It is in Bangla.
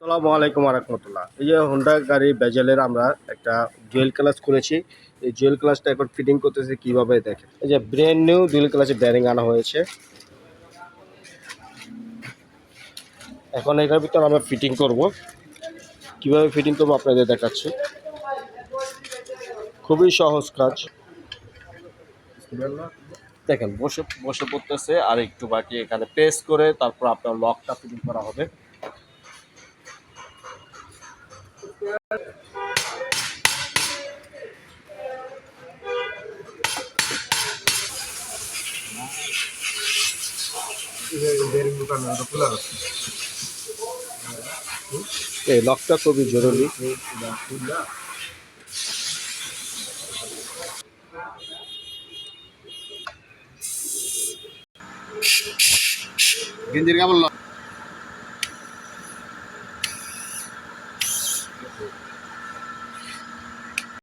আসসালামু আলাইকুম রাহমাতুল্লাহ। এই যে হোন্ডা গাড়ি বেজেলের আমরা একটা জুয়েল ক্লাচ করেছি। এই জুয়েল ক্লাচটা এখন ফিটিং করতেছি কিভাবে দেখেন। এই যে ব্র্যান্ড নিউ জুয়েল ক্লাচের ব্যারিং আনা হয়েছে। এখন এটার ভিতর আমরা ফিটিং করব। কিভাবে ফিটিং করব আপনাদের দেখাচ্ছি। খুবই সহজ কাজ। দেখেন বসে বসে পড়তেছে আর একটু বাকি, এখানে প্রেস করে তারপর আপনার লকটা ফিটিং করা হবে। এই লকটা খুবই জরুরি। গেঞ্জির কেমন লক?